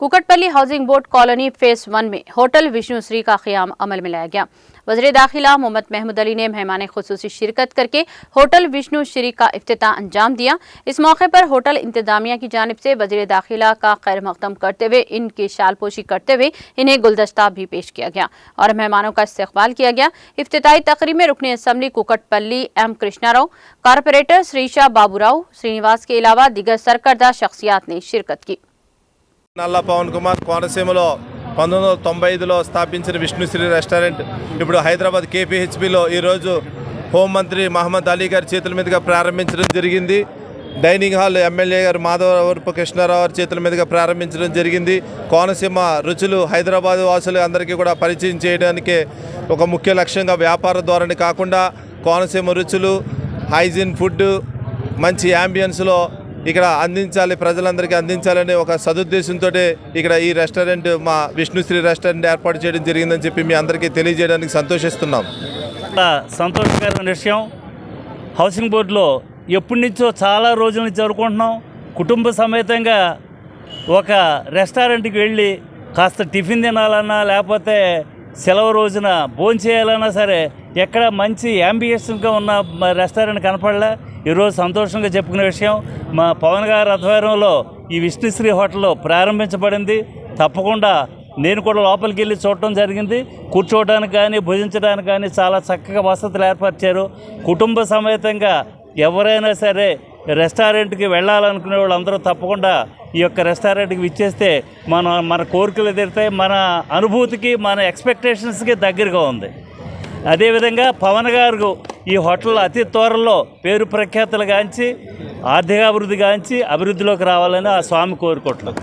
Kukatpally housing board colony phase 1 में hotel Vishnu Shri का क़याम अमल में लाया गया। वज़ीर दाखिला मोहम्मद महमूद अली ने मेहमान खुसूसी शिरकत करके होटल विष्णु श्री का इफ्तिताह अंजाम दिया। इस मौके पर होटल इंतजामिया की जानिब से वज़ीर दाखिला का खैर मकदम करते हुए इनकी शालपोशी करते हुए इन्हें गुलदस्ता भी पेश किया गया और मेहमानों का इस्तकबाल किया गया। इफ्तिताही तकरीब में रुकन assembly Kukatpally M Krishnarao, corporator Srisha Baburao Srinivas के अलावा दीगर सरकर्दा शख्सियात ने शिरकत की। నల్ల పవన్ కుమార్ కోనసీమలో 1995లో స్థాపించిన విష్ణుశ్రీ రెస్టారెంట్ ఇప్పుడు హైదరాబాద్ కేపీహెచ్బిలో ఈరోజు హోంమంత్రి మహమ్మద్ అలీ గారి చేతుల మీదుగా ప్రారంభించడం జరిగింది। డైనింగ్ హాల్ ఎమ్మెల్యే గారు మాధవరపు కృష్ణారావు గారి చేతుల మీదుగా ప్రారంభించడం జరిగింది। కోనసీమ రుచులు హైదరాబాద్ వాసులు అందరికీ కూడా పరిచయం చేయడానికి ఒక ముఖ్య లక్ష్యంగా వ్యాపార ధోరణి కాకుండా కోనసీమ రుచులు, హైజీన్ ఫుడ్, మంచి యాంబియన్స్లో ఇక్కడ అందించాలి, ప్రజలందరికీ అందించాలనే ఒక సదుద్దేశంతో ఇక్కడ ఈ రెస్టారెంట్ మా విష్ణుశ్రీ రెస్టారెంట్ ఏర్పాటు చేయడం జరిగిందని చెప్పి మీ అందరికీ తెలియజేయడానికి సంతోషిస్తున్నాం। సంతోషకరమైన విషయం, హౌసింగ్ బోర్డులో ఎప్పటి నుంచో చాలా రోజుల నుంచి జరుపుకుంటున్నాం। కుటుంబ సమేతంగా ఒక రెస్టారెంట్కి వెళ్ళి కాస్త టిఫిన్ తినాలన్నా లేకపోతే సెలవు రోజున భోజనం చేయాలన్నా సరే ఎక్కడ మంచి యాంబియన్స్గా ఉన్న రెస్టారెంట్ కనపడలే। ఈరోజు సంతోషంగా చెప్పుకునే విషయం, మా పవన్ గారి ఆధ్వర్యంలో ఈ విష్ణుశ్రీ హోటల్లో ప్రారంభించబడింది। తప్పకుండా నేను కూడా లోపలికి వెళ్ళి చూడటం జరిగింది। కూర్చోవడానికి కానీ భుజించడానికి కానీ చాలా చక్కగా వసతులు ఏర్పరిచారు। కుటుంబ సమేతంగా ఎవరైనా సరే రెస్టారెంట్కి వెళ్ళాలనుకునే వాళ్ళు అందరూ తప్పకుండా ఈ యొక్క రెస్టారెంట్కి విచ్చేస్తే మన కోరికలు తీరుతాయి, మన అనుభూతికి మన ఎక్స్పెక్టేషన్స్కి దగ్గరగా ఉంది। అదేవిధంగా పవన్ గారు ఈ హోటల్ అతి త్వరలో పేరు ప్రఖ్యాతులు గాంచి ఆర్థికాభివృద్ధి గాంచి అభివృద్ధిలోకి రావాలని ఆ స్వామి కోరుకుంటున్నాం।